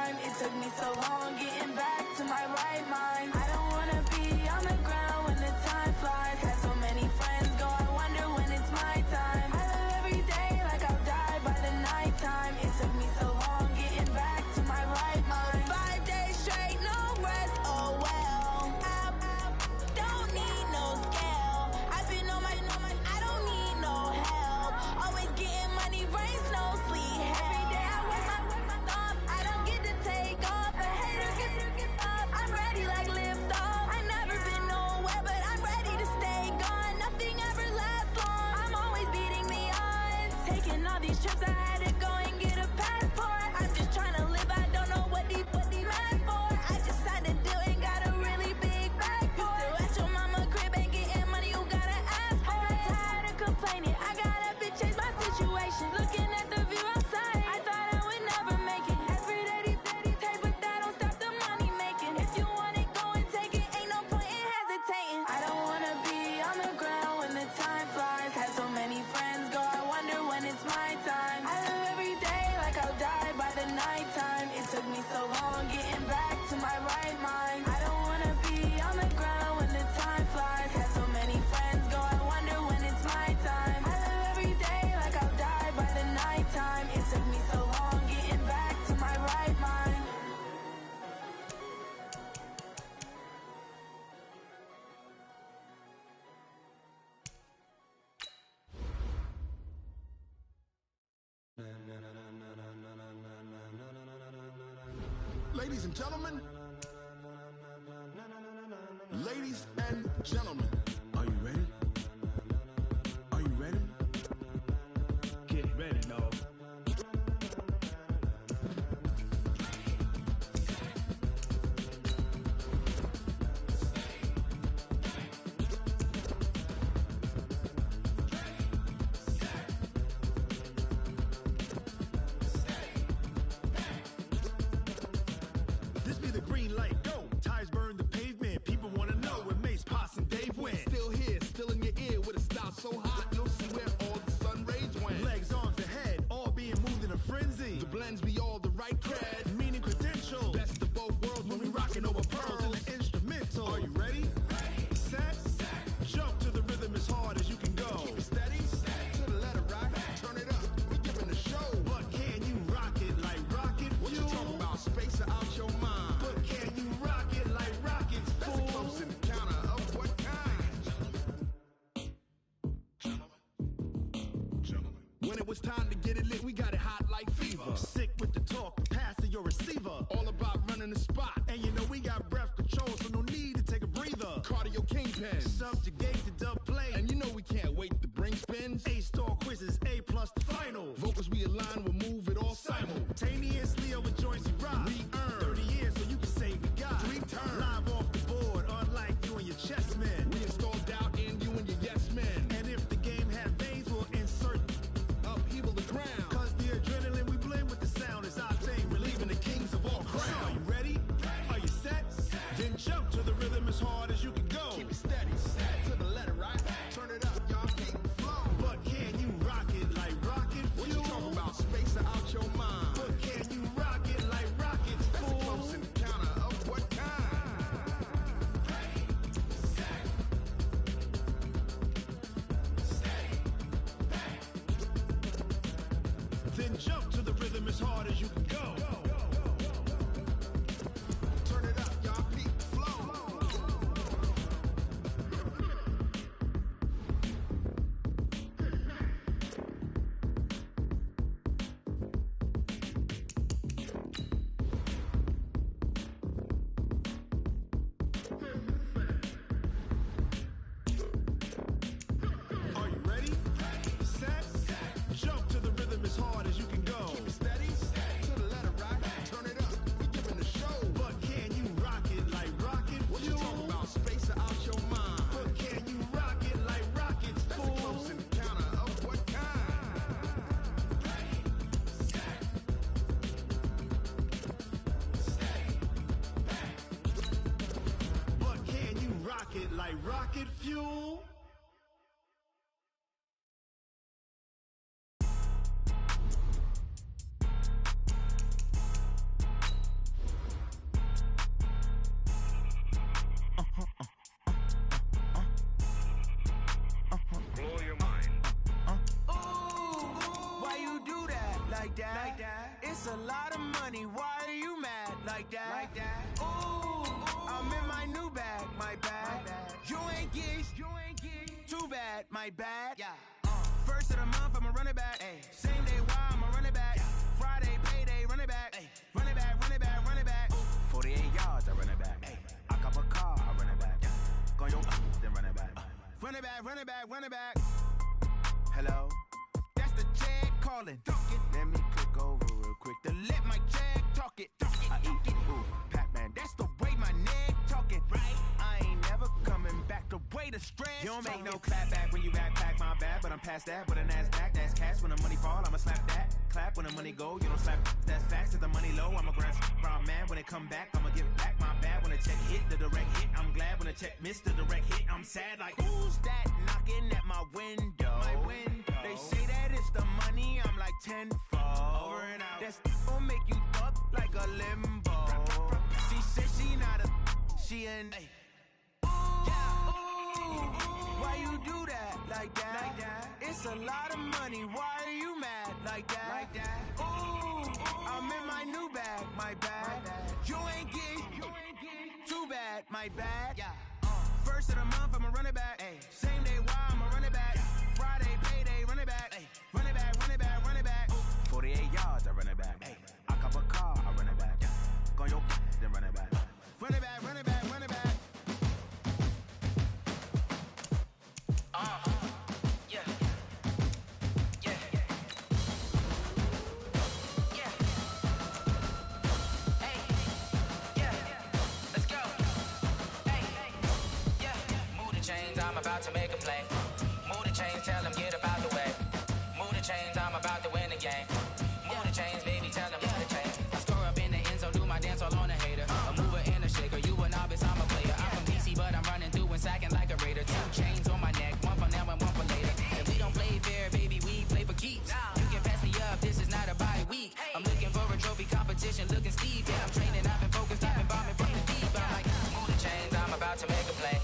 time. It took me so long getting back to my right mind. I don't wanna be on the ground when the time flies. Had so many friends go, I wonder when it's my time. I live every day like I'll die by the nighttime. It took me so long getting back to my right mind. 5 days straight, no rest, oh well. I don't need no scale. I've been on my, I don't need no help. Always getting money, rains, no sleep. Every day I work my thumb. I don't get to take off. A hater get up. I'm ready like lift off. I never been nowhere, but I'm ready to stay gone. Nothing ever lasts long. I'm always beating the odds. Taking all these trips, I had to go and get a passport. I'm just trying to live. I don't know what the mad for. I just had to do it. Got a really big bag for it. Still at your mama crib and getting money. You gotta ask for it. Tired of complaining. I got up and changed my situation. Looking at the view outside, I thought I would never make it. Every day they take, but that don't stop the money making. If you want it, go and take it. Ain't no point in hesitating. I don't wanna be on the ground when the time flies. Had so many friends go, I wonder when it's my time. I live every day like I'll die by the nighttime. It took me so long getting back to my right mind. I don't wanna be on the ground when the time flies. Had so many friends go, I wonder when it's my time. I live every day like I'll die by the nighttime. It took me so long getting back to my right mind. Ladies and gentlemen, ladies and gentlemen, are you ready? Are you ready? Get ready, no. This be the green light, go. Tires burn the pavement. People wanna know where Mace, Potts, and Dave went. Still here, still in your ear with a style so hot, you'll see where all the sun rays went. Legs, arms, the head, all being moved in a frenzy. The blends be all the right cred. Meaning credentials. Best of both worlds When we rockin' over pearls in the instrumental. Are you ready? Set, jump to the rhythm as hard as you can go. Keep it steady, to the letter right. Turn it up, we giving the show. But can you rock it like rocket What you fuel? talking about? Space out your mind. But can you rock it like rockets, That's a fool? close encounter of what kind? When it was time to get it lit, we got it hot like fever. Sick with the talk, passing your receiver. All about running the spot. And you know we got breath control, so no need to take a breather. Cardio kingpin. Subjugate the dub play. And you know we can't wait to bring spins. A-star quizzes, A+ the final. Vocals we align, we'll move it all Simultaneously over joints we rock. We earn 30 years so you can say we got 3 turns. live off the board, unlike you and your chess men. We install doubt in you and your yes men. And if the game had veins, we'll insert Upheaval the ground. Cause the adrenaline we blend with the sound is our thing, relieving the kings of all crowns. So are you ready? Are you set? Then jump to the rhythm as hard as you can go. Keep it steady, to the letter right. Turn it up, y'all keep the flow. But can you rock it like rocket fuel? What you talking about? Space out your mind. But can you rock it like rockets, That's a fool? close encounter of what kind? Then jump to the rhythm as hard as you can go. Turn it up, y'all keep the flow. Are you ready? Set, jump to the rhythm as hard as you can go. Keep it steady, to the letter right. Turn it up, we giving the show. But can you rock it like rocket What you fuel? talking about? Space out your mind. But can you rock it like rockets, That's a fool? close encounter of what kind? But can you rock it like rocket fuel? that. It's a lot of money, why are you mad like that? Ooh, I'm in my new bag, my bad. You ain't geeks, too bad, my bad. First of the month, I'ma run it back. Same day, why I'ma run it back. Friday, payday, run it back. Run it back, run it back, run it back. 48 yards, I run it back. I cop a car, I run it back. Go yo, then run it back. Run it back, run it back, run it back. Hello? That's the check calling. Let me click over real quick to let my check talk it. I eat it, ooh, Pac-Man, that's the way my neck talking. Right? I ain't never coming back the way the stress. You don't make no clap back when you backpack, my bad, but I'm past that. With a NASDAQ, that's cash. When the money fall, I'ma slap that. Clap when the money go, you don't slap. That's facts. If the money low, I'ma grab brown man. When it come back, I'ma give back my bad. When the check hit, the direct hit, I'm glad. When the check missed the direct hit, I'm sad. Like, who's that knocking at my window? They say that it's the money, I'm like tenfold. Over and out. That's gon' make you up like a limbo. She said she not a, she an. Why you do that like that? It's a lot of money, why are you mad like that? Ooh, I'm in my new bag, my bad. You ain't geek, too bad, my bad. First of the month, I'ma run it back. Same day, why I'ma run it back. Friday, payday, run it back. Run it back, run it back, run it back. 48 yards, I run it back. I cop a car, I run it back. Go yo, then run it back. Run it back, run it back, run it back. Yeah. Yeah. Yeah. Hey. Yeah. Let's go. Hey. Yeah. Move the chains, I'm about to make a play. Move the chains, tell them get about the way. Move the chains, I'm about to win the game. Move the chains, baby, tell them move the chains. I score up in the end zone, do my dance all on a hater. A mover and a shaker, you a novice, I'm a player. I'm from DC, but I'm running through and sacking like a raider. 2 chains on my neck, one for now and one for later. If we don't play fair, baby, we play for keeps. You can pass me up, this is not a bye week. I'm looking for a trophy competition, looking steep. Yeah, I'm training, I've been focused, I've been bombing from the deep. I'm like, move the chains, I'm about to make a play.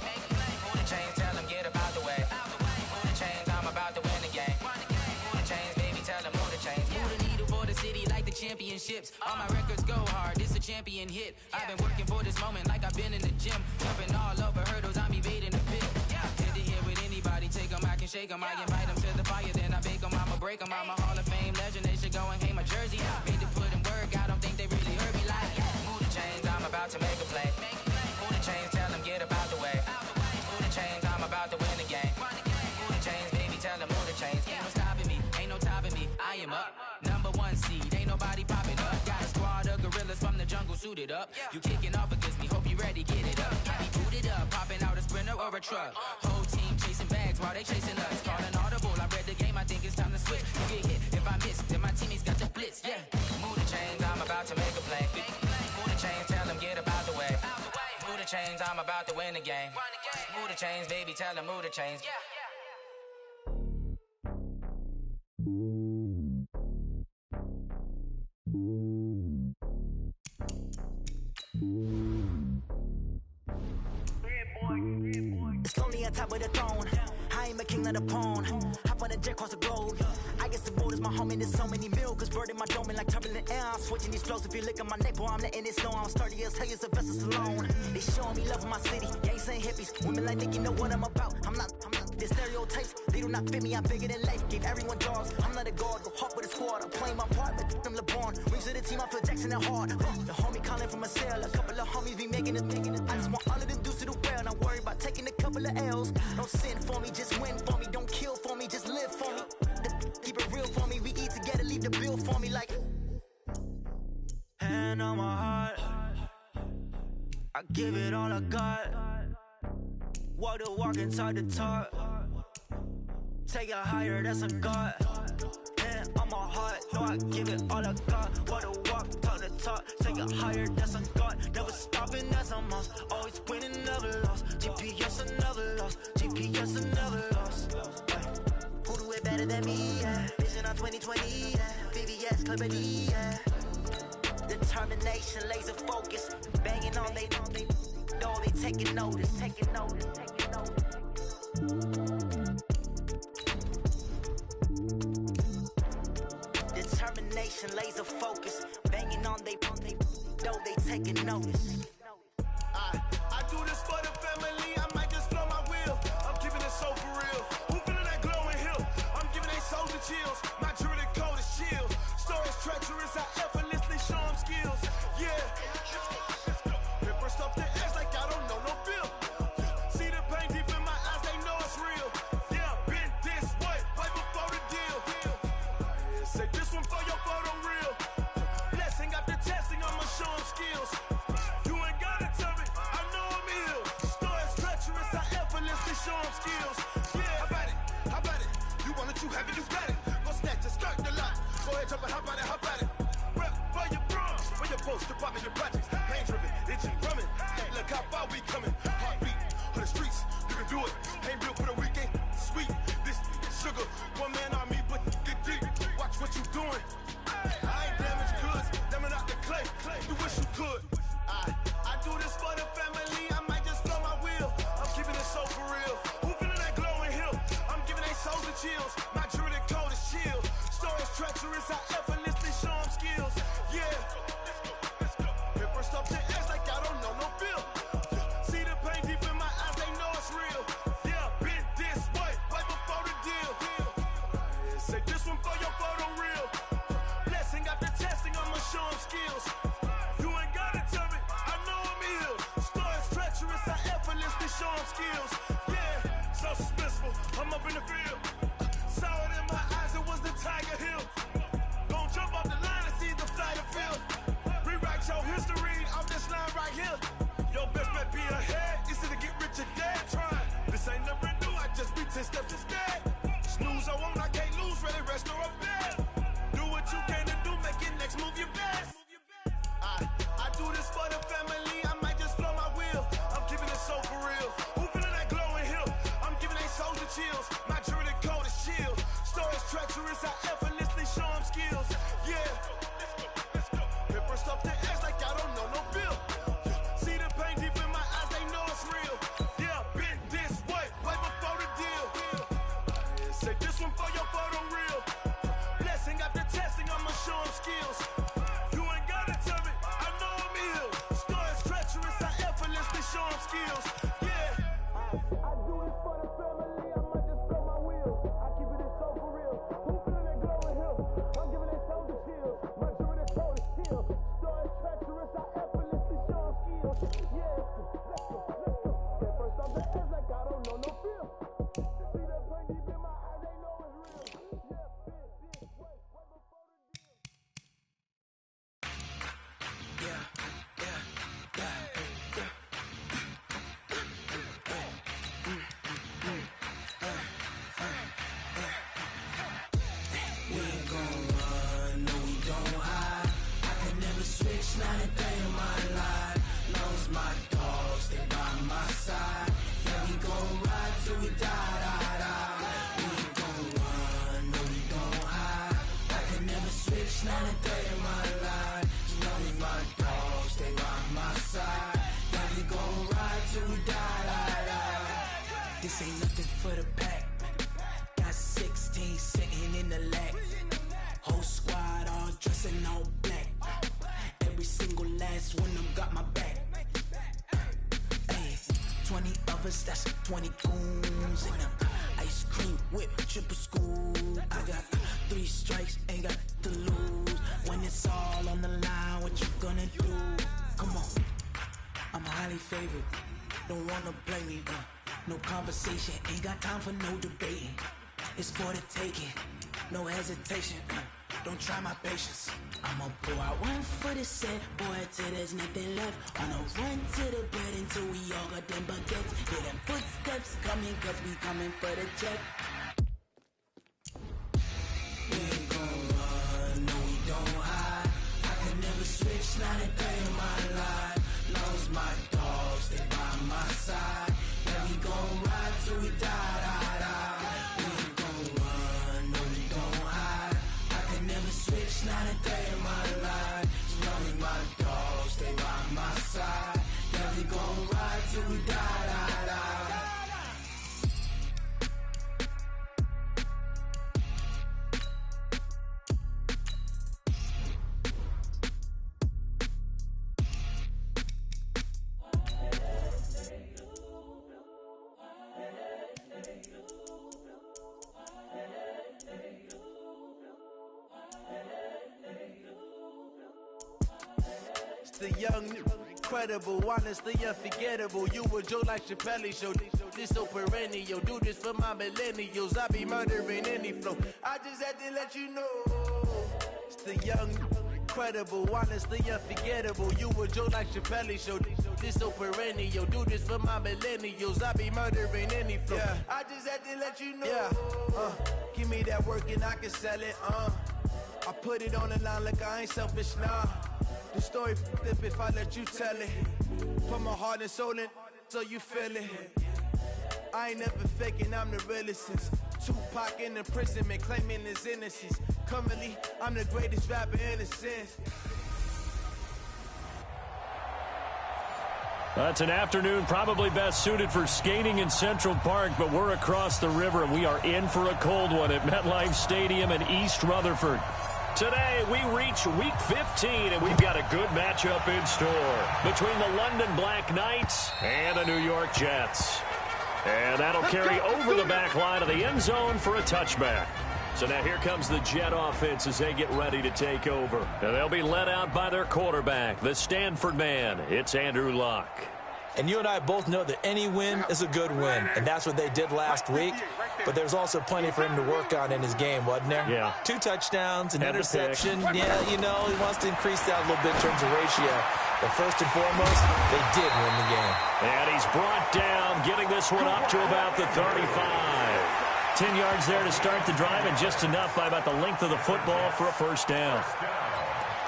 Move the chains, tell them get about the way. Move the chains, I'm about to win the game. Move the chains, baby, tell them move the chains. Move the needle for the city like the championships. All my records go hard, this a champion hit. I've been working for this moment like I've been in the gym. Jumping all over hurdles, I'm evading the pit. Head to head with anybody, take them, I can shake them. I invite them to the fire, then I bake them, I'ma break them. I'm a Hall of Fame legend, they should go and hang my jersey. Made to put in work, I don't think they really heard me like. Move the chains, I'm about to make a play. Move the chains, tell them get about the way. Move the chains, I'm about to win the game. Move the chains, baby, tell them move the chains. Ain't no stopping me, ain't no topping me, I am up. Number 1 seed, ain't nobody popping up. Got a squad of gorillas from the jungle suited up. You kicking off against me, hope you ready, get it up. I be booted up, popping out a sprinter or a truck. Whole team chasing bags while they chasing us. Calling audible, I read the game, I think it's time to switch. You get hit, if I miss, then my teammates got the blitz, yeah. Move the chains, I'm about to make a play. Move the chains, tell them get about the way. Move the chains, I'm about to win the game. Move the chains, baby, tell them move the chains. It's lonely on top of the throne. I am a king of the pawn. Hop on a jet across the globe. I guess the road is my home and there's so many milkers birding my dome like turbulent air. I'm switching these flows. If you look at my neck, boy, I'm letting it snow. I'm sturdy as hell, it's a vessel alone. They showing me love in my city. Gangs ain't hippies. Women like think you know what I'm about. I'm not. The stereotypes, they do not fit me. I'm bigger than life. Gave everyone jobs. I'm not a guard. Go hop with a squad. I'm playing my part, but them LeBron. Rings to the team. I feel Jackson and hard. The homie calling from a cell. A couple of homies be making it. I just want all of them dudes to do well. Not worry about taking a couple of L's. Don't sin for me, just win for me. Don't kill for me, just live for me. Keep it real for me. We eat together, leave the bill for me like. Hand on my heart, I give it all I got. Walk the walk and talk the talk. Take it higher, that's a God. Hand on my heart, no, I give it all I got. Walk the walk, talk the talk. Take it higher, that's a God. Never stopping, that's a must. Always winning, never lost. GPS, I never lost. GPS, I never lost. Who do it better than me? Yeah. Vision on 2020, yeah. VVS, Clipper D, yeah. Determination, laser focus. Banging on they know they taking notice. Taking notice, taking notice. Determination, door, they taking notice. I do this for the family, I might just blow my wheel. I'm giving it so for real. Who feeling that glowing hill? I'm giving they souls the chills. My jewelry code is chill. Stories treacherous, I effortlessly show them skills. Yeah. Paper stuff the edge like I don't know no feel. See the pain deep in my eyes, they know it's real. Yeah, been this way, right before the deal. Say this one for your photo real. Blessing after testing, I'ma show them skills. You ain't gotta tell me, I know I'm ill. Stories treacherous, I effortlessly show them skills. Yeah, how about it? How about it? You want it, you have it, you got it. Go snatch it, skirt the lot. Go ahead, jump it, how about it? How about it? Rep for your bros, for your poster, popping your projects. Pain driven, itching, drumming. Look how far we coming. Heartbeat for the streets, you can do it. Ain't built for the weekend. Sweet, this sugar, one man army, but get deep. Watch what you doing. I ain't damaged goods, damn it out the clay. You wish you could. I do this for the family, I might just blow my wheel. I'm keeping it so for real. Who feeling that glowing hill? I'm giving they souls the chills. My jewelry code is chill. Stories treacherous, I effortlessly show them skills. Yeah. Paper stuff the edge like I don't know no feel. See the pain deep in my eyes, they know it's real. Yeah, been this way, right before the deal. Say this one for your photo real. Blessing after testing, I'ma show them skills. You ain't gotta tell me, I know I'm ill. Stories treacherous, I effortlessly show them skills. Yeah, so suspenseful, I'm up in the field. Saw it in my eyes, it was the Tiger Hill. Gon' jump off the line and see the flight of field. Rewrite your history off this line right here. Your best bet be ahead, easy to get rich or dead trying. This ain't never new, I just be 10 steps instead. Snooze I won't, I can't lose, ready, rest or a bed. Do what you can to do, make it next move your best. I do this for the family, I might just blow my wheel. I'm keeping it so for real. Who feeling that glowing hill? I'm giving they souls the chills. My jewelry code is chill. Stories treacherous, I effortlessly show them skills. Yeah. Paper stuff the edge like I don't know no feel. See the pain deep in my eyes, they know it's real. Yeah, been this way, right before the deal. Say this one for your photo real. Blessing after testing, I'ma show them skills. You ain't gotta tell me, I know I'm ill. Stories treacherous, I effortlessly show them skills. Yeah. I do this for the family, I might just blow my wheel. I keep it so for real. Who feeling that glowing hill? I'm giving they souls the chills. My jewelry code is chill. Stories treacherous, I effortlessly show them skills. Yeah. Let's go. Get first off the edge like I don't know no feel. See that pain deep in my eyes, they know it's real. Yeah, been this way, right before the deal. We ain't gon' run, no we don't hide. I can never switch, not a day in my life. Long as my dogs stay by my side. Yeah, we gon' ride till we die. We ain't gon' run, no we don't hide. I can never switch, not a day in my life. As long as my dogs stay by my side. Yeah, we gon' ride till we die. This ain't nothing for the pack. Got 16 sitting in the lap. Whole squad all dressed in all black. Every single last one of them got my back. Hey, 20 of us, that's 20 goons in them. Ice cream whip, triple scoop. I got 3 strikes, ain't got to lose. When it's all on the line, what you gonna do? Come on, I'm highly favored. Don't wanna play me, no conversation, ain't got time for no debating. It's for the taking, no hesitation. Don't try my patience. I'ma pour out one for the set, boy, till there's nothing left. On a run to the bed until we all got them baguettes. Hear them footsteps coming, cause we coming for the jet. We ain't gon' run, no we don't hide. I can never switch, not a day in my life. Long as my dogs stay by my side. Yeah, we gon' ride till we die. We ain't gon' run, no we don't hide. I can never switch, not a day in my life. As long as my dogs stay by my side. Yeah, we gon' ride till we die. the young, incredible, honestly unforgettable. You a Joe like Chappelle show. This so perennial. Do this for my millennials. I be murdering any flow. I just had to let you know. It's the young, incredible, honestly unforgettable. You a Joe like Chappelle show. This so perennial. Do this for my millennials. I be murdering any flow. Yeah. I just had to let you know. Yeah. Give me that work and I can sell it. I put it on the line like I ain't selfish, nah. The story flip if I let you tell it. Put my heart and soul in so you feel it. I ain't never faking, I'm the realest since Tupac in imprisonment, claiming his innocence. Currently, I'm the greatest rapper in a sense. That's an afternoon probably best suited for skating in Central Park, but we're across the river and we are in for a cold one at MetLife Stadium in East Rutherford. Today, we reach Week 15, and we've got a good matchup in store between the London Black Knights and the New York Jets. And that'll carry over the back line of the end zone for a touchback. So now here comes the Jet offense as they get ready to take over. And they'll be led out by their quarterback, the Stanford man. It's Andrew Luck. And you and I both know that any win is a good win, and that's what they did last week. But there's also plenty for him to work on in his game, wasn't there? Yeah. 2 touchdowns, an interception. Yeah, you know, he wants to increase that a little bit in terms of ratio. But first and foremost, they did win the game. And he's brought down, getting this one up to about the 35. 10 yards there to start the drive, and just enough by about the length of the football for a first down.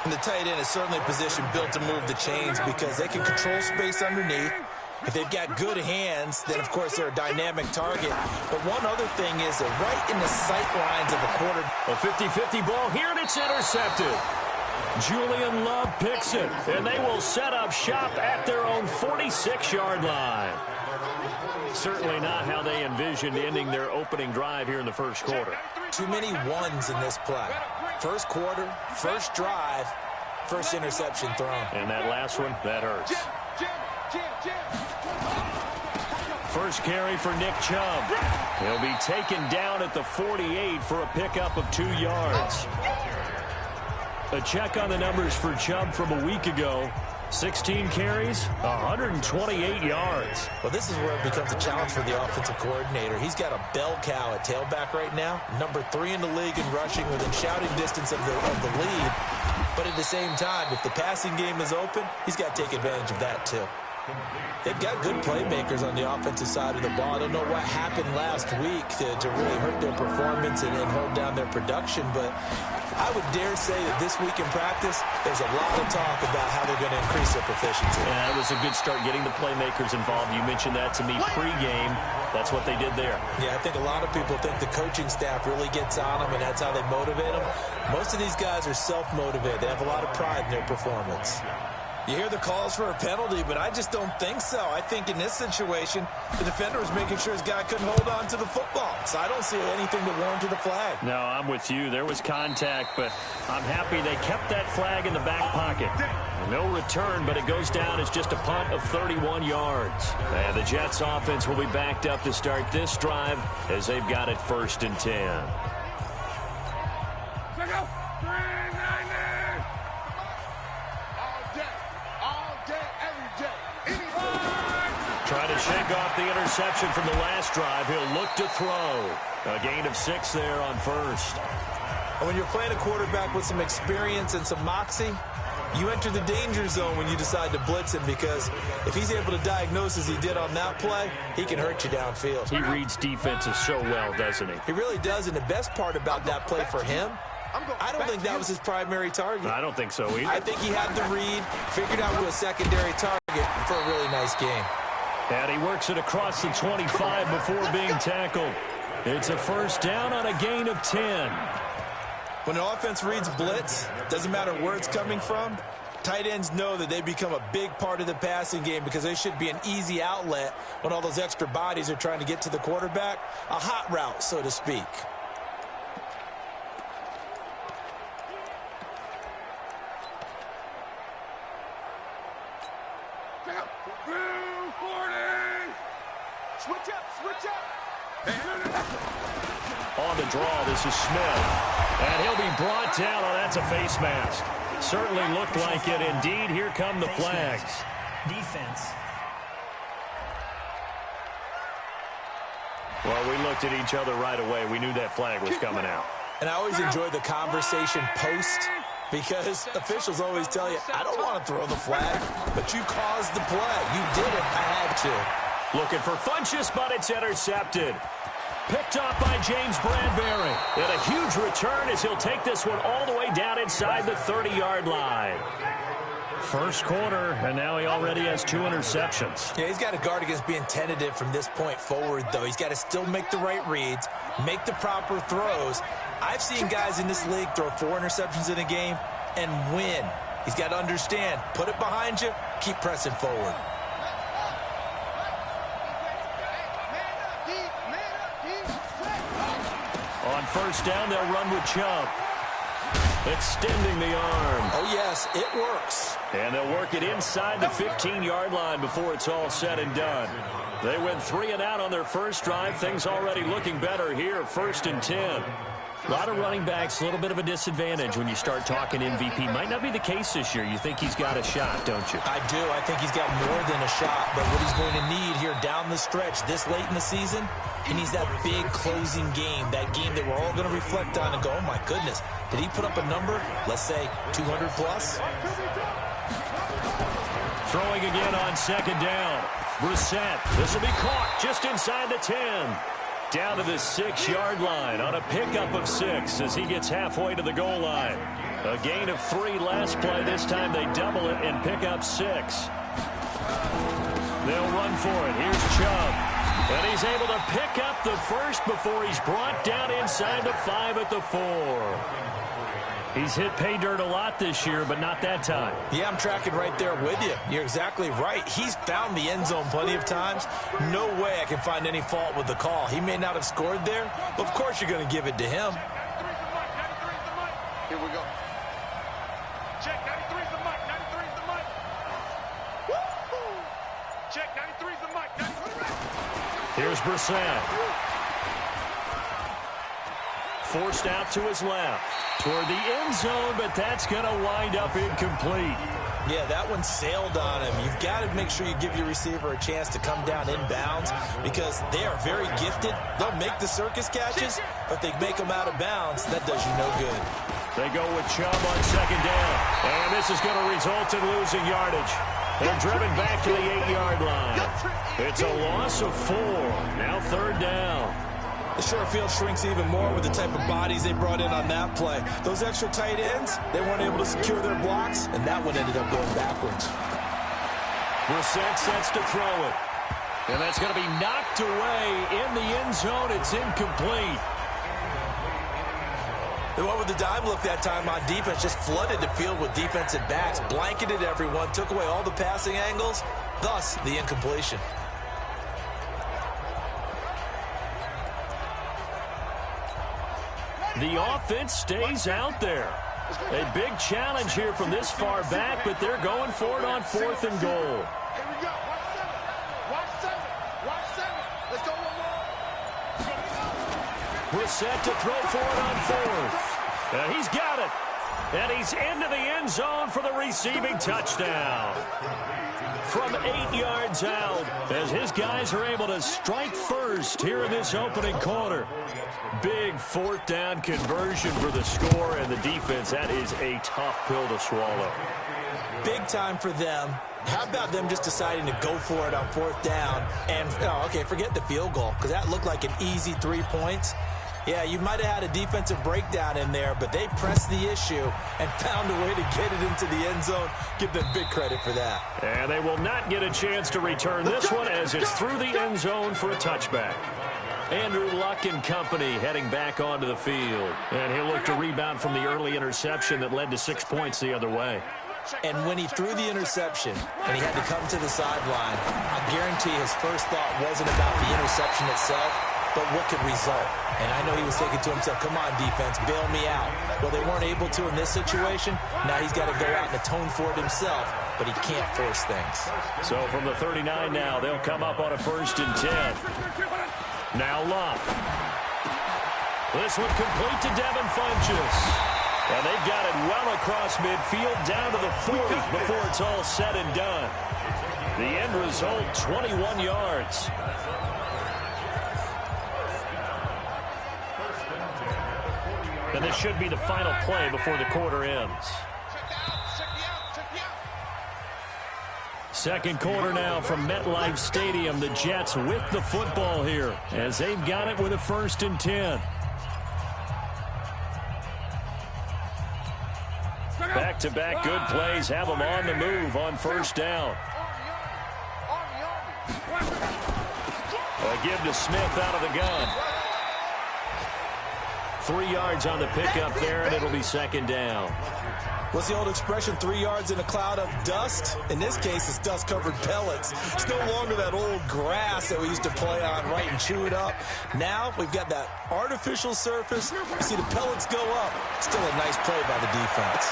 And the tight end is certainly a position built to move the chains because they can control space underneath. If they've got good hands, then, of course, they're a dynamic target. But one other thing is that right in the sight lines of a quarter. A 50-50 ball here, and it's intercepted. Julian Love picks it, and they will set up shop at their own 46-yard line. Certainly not how they envisioned ending their opening drive here in the first quarter. Too many ones in this play. First quarter, first drive, first interception thrown. And that last one, that hurts. First carry for Nick Chubb. He'll be taken down at the 48 for a pickup of 2 yards. A check on the numbers for Chubb from a week ago. 16 carries, 128 yards. Well, this is where it becomes a challenge for the offensive coordinator. He's got a bell cow at tailback right now, number 3 in the league in rushing, within shouting distance of the lead. But at the same time, if the passing game is open, he's got to take advantage of that too. They've got good playmakers on the offensive side of the ball. I don't know what happened last week to really hurt their performance and hold down their production, but I would dare say that this week in practice, there's a lot of talk about how they're going to increase their proficiency. Yeah, it was a good start getting the playmakers involved. You mentioned that to me pregame. That's what they did there. Yeah, I think a lot of people think the coaching staff really gets on them, and that's how they motivate them. Most of these guys are self-motivated. They have a lot of pride in their performance. You hear the calls for a penalty, but I just don't think so. I think in this situation, the defender was making sure his guy couldn't hold on to the football. So I don't see anything to warrant the flag. No, I'm with you. There was contact, but I'm happy they kept that flag in the back pocket. No return, but it goes down as just a punt of 31 yards. And the Jets offense will be backed up to start this drive as they've got it 1st and 10. Trying to shake off the interception from the last drive. He'll look to throw. A gain of 6 there on first. And when you're playing a quarterback with some experience and some moxie, you enter the danger zone when you decide to blitz him, because if he's able to diagnose as he did on that play, he can hurt you downfield. He reads defenses so well, doesn't he? He really does, and the best part about that play for him, I don't think that was his primary target. I don't think so either. I think he had the read, figured out a secondary target for a really nice game. And he works it across the 25 before being tackled. It's a first down on a gain of 10. When an offense reads blitz, doesn't matter where it's coming from, tight ends know that they become a big part of the passing game because they should be an easy outlet when all those extra bodies are trying to get to the quarterback. A hot route, so to speak. On the draw, this is Smith. And he'll be brought down. Oh, that's a face mask. Certainly looked like it. Indeed, here come the flags. Defense. Well, we looked at each other right away. We knew that flag was coming out. And I always enjoy the conversation post because officials always tell you, I don't want to throw the flag, but you caused the play. You did it. I had to. Looking for Funchess, but it's intercepted. Picked off by James Bradbury. And a huge return as he'll take this one all the way down inside the 30-yard line. First quarter, and now he already has 2 interceptions. Yeah, he's got to guard against being tentative from this point forward, though. He's got to still make the right reads, make the proper throws. I've seen guys in this league throw 4 interceptions in a game and win. He's got to understand, put it behind you, keep pressing forward. On first down, they'll run with Chubb. Extending the arm. Oh, yes, it works. And they'll work it inside the 15-yard line before it's all said and done. They went 3 and out on their first drive. Things already looking better here, 1st and 10. A lot of running backs, a little bit of a disadvantage when you start talking MVP. Might not be the case this year. You think he's got a shot, don't you? I do. I think he's got more than a shot. But what he's going to need here down the stretch this late in the season, he needs that big closing game, that game that we're all going to reflect on and go, oh, my goodness, did he put up a number, let's say 200 plus? Throwing again on second down. Brissett. This will be caught just inside the 10. Down to the 6-yard line on a pickup of 6 as he gets halfway to the goal line. A gain of 3 last play. This time they double it and pick up 6. They'll run for it. Here's Chubb. And he's able to pick up the first before he's brought down inside the 5 at the 4. He's hit pay dirt a lot this year, but not that time. Yeah, I'm tracking right there with you. You're exactly right. He's found the end zone plenty of times. No way I can find any fault with the call. He may not have scored there, but of course you're going to give it to him. Here we go. Check, 93's the mic. 93's the mic. Woo-hoo. Check, 93's the mic. 93. Here's Brissett. Forced out to his left. Toward the end zone, but that's going to wind up incomplete. Yeah, that one sailed on him. You've got to make sure you give your receiver a chance to come down inbounds because they are very gifted. They'll make the circus catches, but they make them out of bounds. That does you no good. They go with Chubb on second down, and this is going to result in losing yardage. They're driven back to the 8-yard line. It's a loss of 4. Now 3rd down. The short field shrinks even more with the type of bodies they brought in on that play. Those extra tight ends, they weren't able to secure their blocks, and that one ended up going backwards. Brissett sets to throw it. And that's going to be knocked away in the end zone. It's incomplete. They went with the dime look that time on defense, just flooded the field with defensive backs, blanketed everyone, took away all the passing angles, thus the incompletion. The offense stays out there. A big challenge here from this far back, but they're going for it on 4th and goal. Here we go. Watch 7. Watch 7. Let's go one more. We're set to throw for it on 4th. And he's got it. And he's into the end zone for the receiving touchdown. From 8 yards out, as his guys are able to strike first here in this opening quarter. Big 4th down conversion for the score and the defense. That is a tough pill to swallow. Big time for them. How about them just deciding to go for it on 4th down and, okay, forget the field goal because that looked like an easy 3 points. Yeah, you might have had a defensive breakdown in there, but they pressed the issue and found a way to get it into the end zone. Give them big credit for that. And they will not get a chance to return this one as it's through the end zone for a touchback. Andrew Luck and company heading back onto the field. And he'll look to rebound from the early interception that led to 6 points the other way. And when he threw the interception and he had to come to the sideline, I guarantee his first thought wasn't about the interception itself, but what could result. And I know he was thinking to himself, come on, defense, bail me out. Well, they weren't able to in this situation. Now he's got to go out and atone for it himself, but he can't force things. So from the 39 now, they'll come up on a 1st and 10. Now Luck. This one complete to Devin Funchess. And they've got it well across midfield down to the 40 before it's all said and done. The end result, 21 yards. And this should be the final play before the quarter ends. Second quarter now from MetLife Stadium. The Jets with the football here as they've got it with a 1st and 10. Back-to-back good plays have them on the move on 1st down. A give to Smith out of the gun. 3 yards on the pickup there, and it'll be 2nd down. What's the old expression, 3 yards in a cloud of dust? In this case, it's dust-covered pellets. It's no longer that old grass that we used to play on, right, and chew it up. Now we've got that artificial surface. You see the pellets go up. Still a nice play by the defense.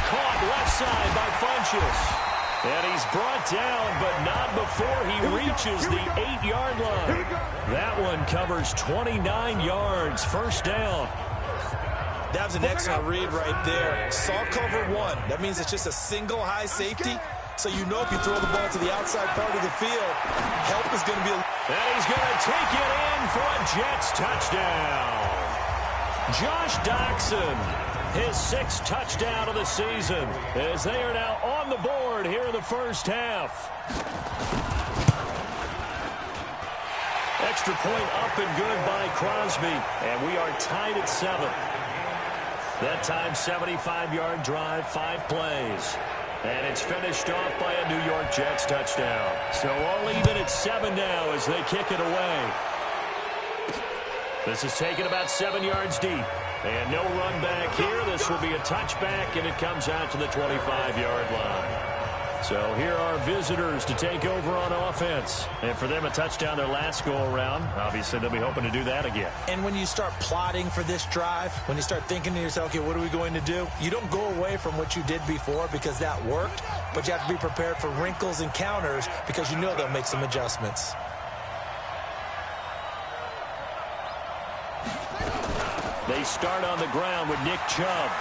Caught left side by Funchess. And he's brought down, but not before he reaches the 8-yard line. That one covers 29 yards. 1st down. That was an excellent read right there. Saw cover 1. That means it's just a single high safety. So you know if you throw the ball to the outside part of the field, help is going to be... And he's going to take it in for a Jets touchdown. Josh Doxson, his 6th touchdown of the season, as they are now on the board here in the 1st half. Extra point up and good by Crosby, and we are tied at 7. That time, 75-yard drive, 5 plays. And it's finished off by a New York Jets touchdown. So all even at 7 now as they kick it away. This is taken about 7 yards deep. And no run back here. This will be a touchback, and it comes out to the 25-yard line. So here are visitors to take over on offense. And for them, a touchdown their last go-around. Obviously, they'll be hoping to do that again. And when you start plotting for this drive, when you start thinking to yourself, okay, what are we going to do? You don't go away from what you did before because that worked, but you have to be prepared for wrinkles and counters because you know they'll make some adjustments. They start on the ground with Nick Chubb.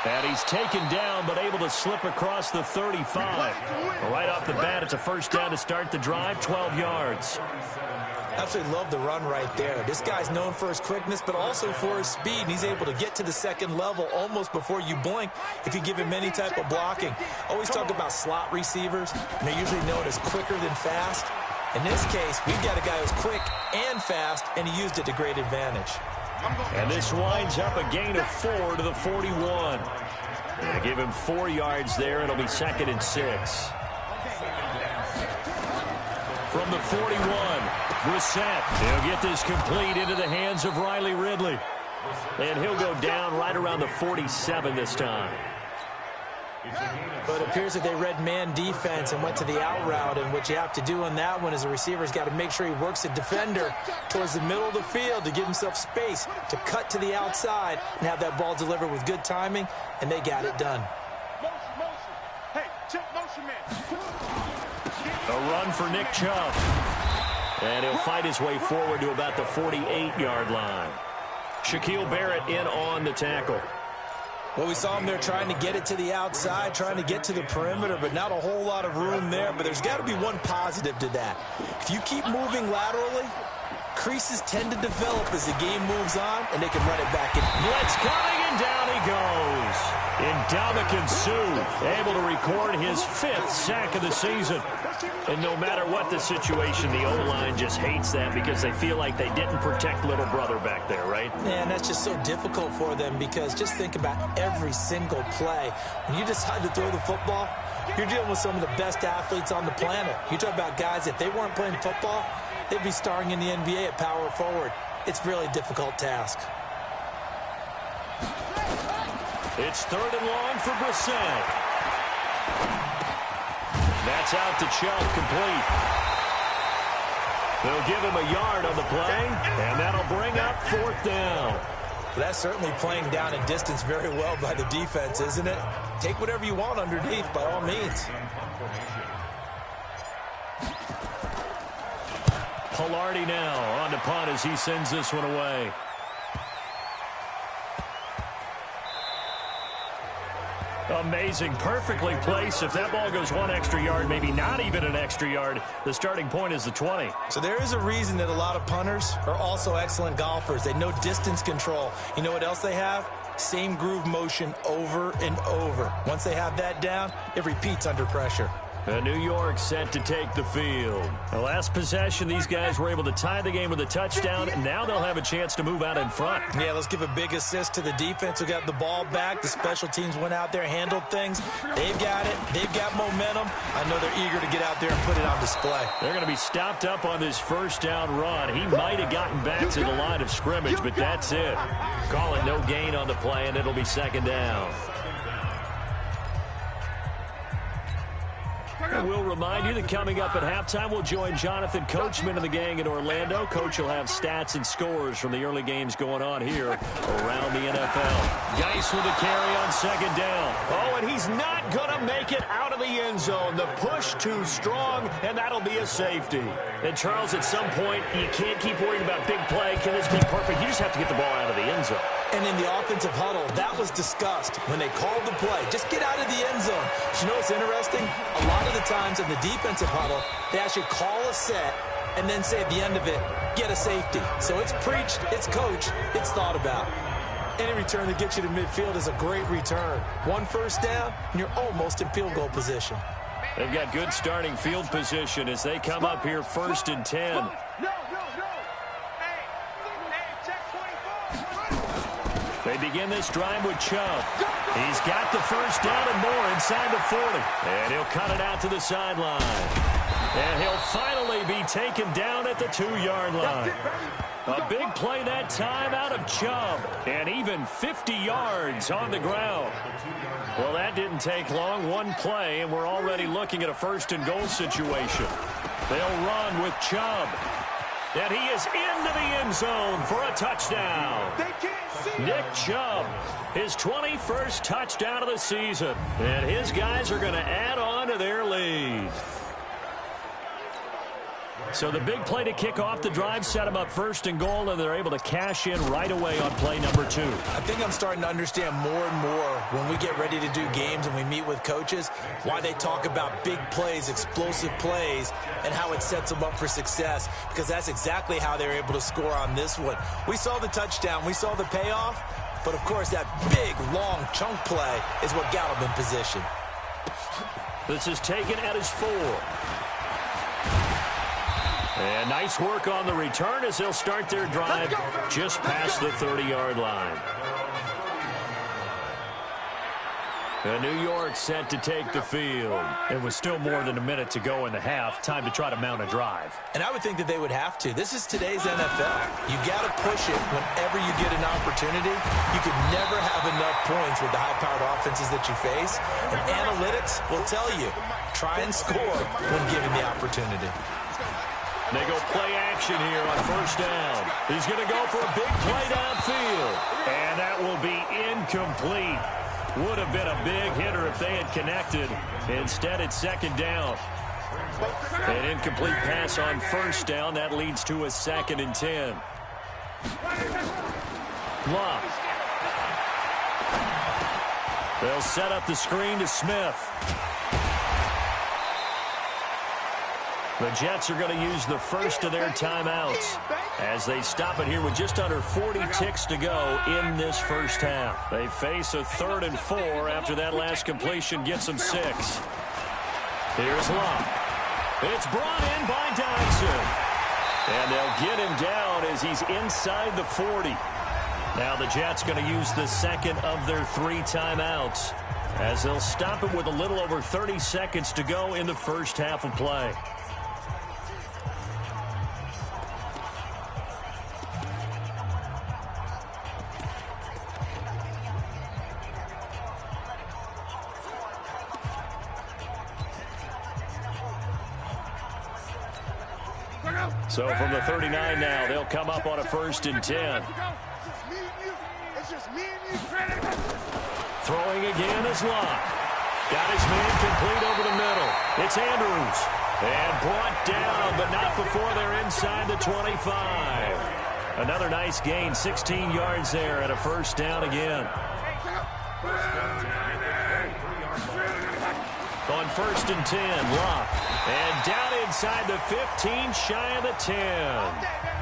And he's taken down, but able to slip across the 35. Right off the bat, it's a 1st down to start the drive, 12 yards. Absolutely love the run right there. This guy's known for his quickness, but also for his speed. And he's able to get to the 2nd level almost before you blink if you give him any type of blocking. Always talk about slot receivers, and they're usually known as quicker than fast. In this case, we've got a guy who's quick and fast, and he used it to great advantage. And this winds up a gain of 4 to the 41. They give him 4 yards there. It'll be 2nd and 6. From the 41, Brissett. He'll get this complete into the hands of Riley Ridley. And he'll go down right around the 47 this time. But it appears that they read man defense and went to the out route, and what you have to do on that one is the receiver's got to make sure he works the defender towards the middle of the field to give himself space to cut to the outside and have that ball delivered with good timing, and they got it done. Hey, check motion man. A run for Nick Chubb. And he'll fight his way forward to about the 48-yard line. Shaquille Barrett in on the tackle. Well, we saw him there trying to get it to the outside, trying to get to the perimeter, but not a whole lot of room there. But there's got to be one positive to that. If you keep moving laterally, creases tend to develop as the game moves on, and they can run it back in. Blitz coming, and down he goes. Ndamukong Suh able to record his 5th sack of the season. And no matter what the situation, the O-line just hates that because they feel like they didn't protect little brother back there, right? Man, that's just so difficult for them because just think about every single play. When you decide to throw the football, you're dealing with some of the best athletes on the planet. You talk about guys, if they weren't playing football, they'd be starring in the NBA at power forward. It's a really difficult task. It's 3rd and long for Brissett. That's out to Chubb, complete. They'll give him a yard on the play, and that'll bring up 4th down. That's certainly playing down a distance very well by the defense, isn't it? Take whatever you want underneath, by all means. Pilardi now on the punt as he sends this one away. Amazing. Perfectly placed. If that ball goes one extra yard, maybe not even an extra yard, the starting point is the 20. So there is a reason that a lot of punters are also excellent golfers. They know distance control. You know what else they have? Same groove motion over and over. Once they have that down, it repeats under pressure. And New York set to take the field. The last possession, these guys were able to tie the game with a touchdown, and now they'll have a chance to move out in front. Yeah, let's give a big assist to the defense who got the ball back. The special teams went out there, handled things. They've got it. They've got momentum. I know they're eager to get out there and put it on display. They're going to be stopped up on this first down run. He might have gotten back to the line of scrimmage, but that's it. Call it no gain on the play, and it'll be second down. And we'll remind you that coming up at halftime, we'll join Jonathan Coachman and the gang in Orlando. Coach will have stats and scores from the early games going on here around the NFL. Geis with a carry on second down. Oh, and he's not going to make it out of the end zone. The push too strong, and that'll be a safety. And, Charles, at some point, you can't keep worrying about big play. Can this be perfect? You just have to get the ball out of the end zone. And in the offensive huddle, that was discussed when they called the play. Just get out of the end zone. But you know what's interesting? A lot of the times in the defensive huddle, they actually call a set and then say at the end of it, get a safety. So it's preached, it's coached, it's thought about. Any return that gets you to midfield is a great return. One first down, and you're almost in field goal position. They've got good starting field position as they come up here 1st and 10. They begin this drive with Chubb. He's got the first down and more inside the 40. And he'll cut it out to the sideline. And he'll finally be taken down at the 2-yard line. A big play that time out of Chubb. And even 50 yards on the ground. Well, that didn't take long. One play, and we're already looking at a 1st and goal situation. They'll run with Chubb. And he is into the end zone for a touchdown. Nick Chubb, his 21st touchdown of the season. And his guys are going to add on to their lead. So the big play to kick off the drive set them up 1st and goal, and they're able to cash in right away on play number 2. I think I'm starting to understand more and more when we get ready to do games and we meet with coaches why they talk about big plays, explosive plays, and how it sets them up for success, because that's exactly how they're able to score on this one. We saw the touchdown. We saw the payoff. But, of course, that big, long chunk play is what got them in position. This is taken at his 4. And nice work on the return as they'll start their drive just past the 30-yard line. And New York set to take the field. It was still more than a minute to go in the half. Time to try to mount a drive. And I would think that they would have to. This is today's NFL. You got to push it whenever you get an opportunity. You can never have enough points with the high-powered offenses that you face. And analytics will tell you, try and score when given the opportunity. They go play action here on 1st down. He's going to go for a big play downfield. And that will be incomplete. Would have been a big hitter if they had connected. Instead, it's 2nd down. An incomplete pass on 1st down. That leads to a 2nd and 10. Love. They'll set up the screen to Smith. The Jets are going to use the first of their timeouts as they stop it here with just under 40 ticks to go in this first half. They face a 3rd and 4 after that last completion gets them 6. Here's Love. It's brought in by Dodson. And they'll get him down as he's inside the 40. Now the Jets going to use the second of their 3 timeouts as they'll stop it with a little over 30 seconds to go in the first half of play. So from the 39 now, they'll come up on a 1st and 10. Throwing again is Locke. Got his man complete over the middle. It's Andrews. And brought down, but not before they're inside the 25. Another nice gain, 16 yards there, and a 1st down again. 1st and 10. Locke. And down inside the 15, shy of the 10.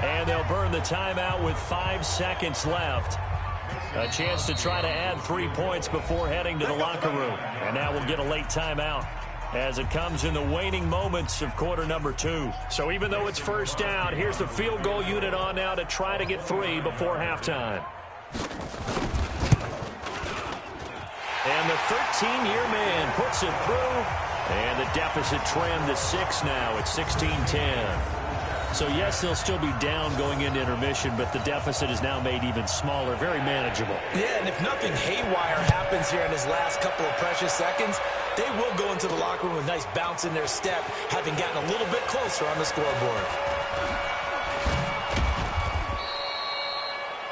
And they'll burn the timeout with 5 seconds left. A chance to try to add 3 points before heading to the locker room. And now we'll get a late timeout as it comes in the waning moments of quarter number 2. So even though it's first down, here's the field goal unit on now to try to get 3 before halftime. And the 13-year man puts it through. And the deficit trimmed to 6 now at 16-10. So, yes, they'll still be down going into intermission, but the deficit is now made even smaller, very manageable. Yeah, and if nothing haywire happens here in his last couple of precious seconds, they will go into the locker room with a nice bounce in their step, having gotten a little bit closer on the scoreboard.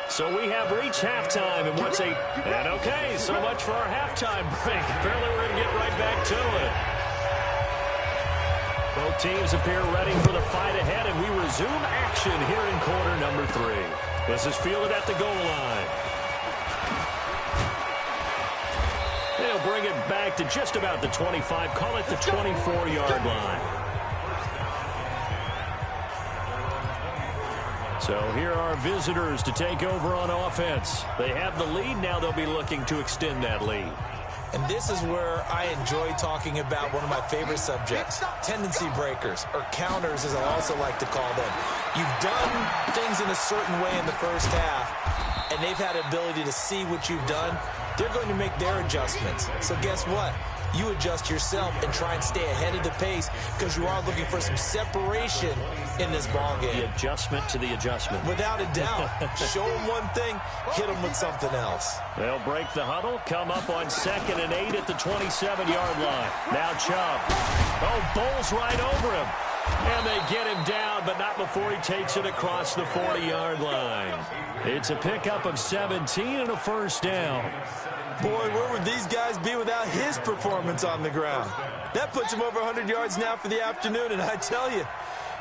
So we have reached halftime, and and okay, so much for our halftime break. Apparently we're going to get right back to it. Both teams appear ready for the fight ahead, and we resume action here in quarter number 3. This is fielded at the goal line. They'll bring it back to just about the 25, call it the 24-yard line. So here are visitors to take over on offense. They have the lead. Now they'll be looking to extend that lead. And this is where I enjoy talking about one of my favorite subjects, tendency breakers, or counters as I also like to call them. You've done things in a certain way in the first half, and they've had the ability to see what you've done. They're going to make their adjustments. So guess what? You adjust yourself and try and stay ahead of the pace because you are looking for some separation in this ball game. The adjustment to the adjustment. Without a doubt. Show them one thing, hit them with something else. They'll break the huddle, come up on 2nd and 8 at the 27-yard line. Now Chubb. Oh, bowls right over him. And they get him down, but not before he takes it across the 40-yard line. It's a pickup of 17 and a first down. Boy, where would these guys be without his performance on the ground? That puts him over 100 yards now for the afternoon, and I tell you,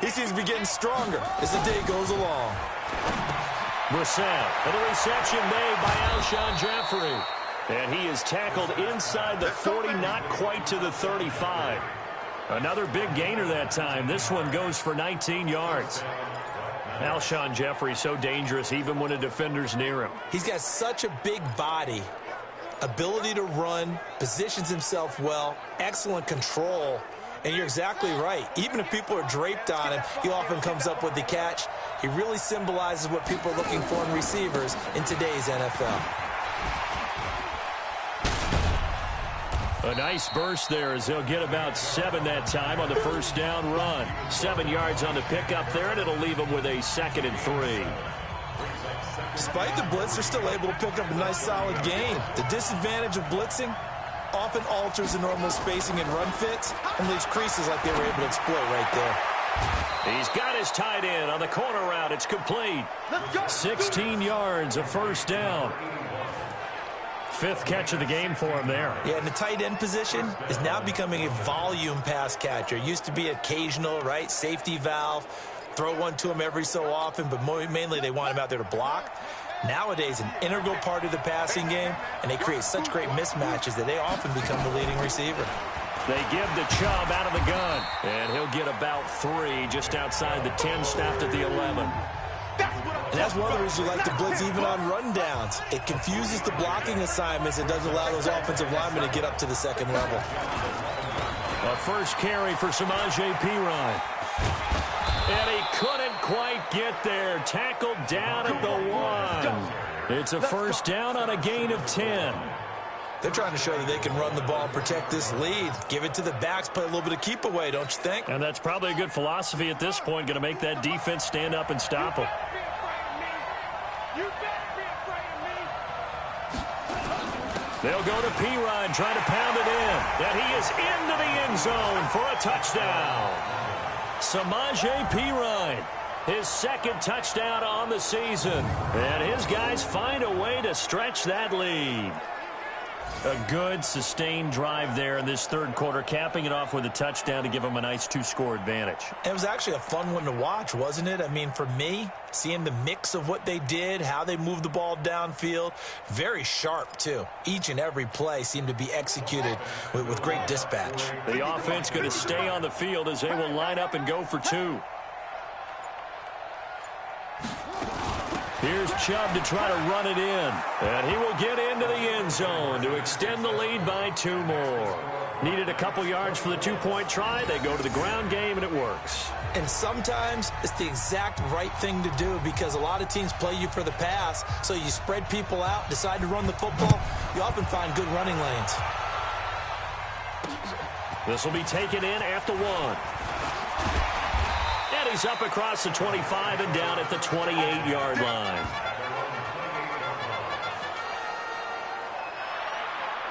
he seems to be getting stronger as the day goes along. Brissett, and a reception made by Alshon Jeffrey. And he is tackled inside the 40, not quite to the 35. Another big gainer that time. This one goes for 19 yards. Alshon Jeffrey so dangerous even when a defender's near him. He's got such a big body, ability to run, positions himself well, excellent control. And you're exactly right. Even if people are draped on him, he often comes up with the catch. He really symbolizes what people are looking for in receivers in today's NFL. A nice burst there as they'll get about 7 that time on the first down run. 7 yards on the pickup there, and it'll leave them with a 2nd and 3. Despite the blitz, they're still able to pick up a nice solid gain. The disadvantage of blitzing often alters the normal spacing and run fits and leaves creases like they were able to exploit right there. He's got his tight end on the corner route. It's complete. 16 yards, a first down. 5th catch of the game for him there. Yeah, and the tight end position is now becoming a volume pass catcher. It used to be occasional, right? Safety valve. Throw one to him every so often, but mainly they want him out there to block. Nowadays, an integral part of the passing game, and they create such great mismatches that they often become the leading receiver. They give the Chubb out of the gun, and he'll get about 3 just outside the 10, snapped at the 11. And that's one of the reasons you like to blitz even on rundowns. It confuses the blocking assignments. It doesn't allow those offensive linemen to get up to the 2nd level. A first carry for Samaje Perine. And he couldn't quite get there. Tackled down at the 1. It's a first down on a gain of 10. They're trying to show that they can run the ball and protect this lead. Give it to the backs, play a little bit of keep away, don't you think? And that's probably a good philosophy at this point, going to make that defense stand up and stop them. They'll go to Perine, trying to pound it in. And he is into the end zone for a touchdown. Samaje Perine, his 2nd touchdown on the season. And his guys find a way to stretch that lead. A good, sustained drive there in this third quarter, capping it off with a touchdown to give them a nice 2-score advantage. It was actually a fun one to watch, wasn't it? I mean, for me, seeing the mix of what they did, how they moved the ball downfield, very sharp, too. Each and every play seemed to be executed with great dispatch. The offense going to stay on the field as they will line up and go for 2. Here's Chubb to try to run it in. And he will get into the end zone to extend the lead by 2 more. Needed a couple yards for the 2-point try. They go to the ground game, and it works. And sometimes it's the exact right thing to do because a lot of teams play you for the pass, so you spread people out, decide to run the football. You often find good running lanes. This will be taken in at the 1. And he's up across the 25 and down at the 28-yard line.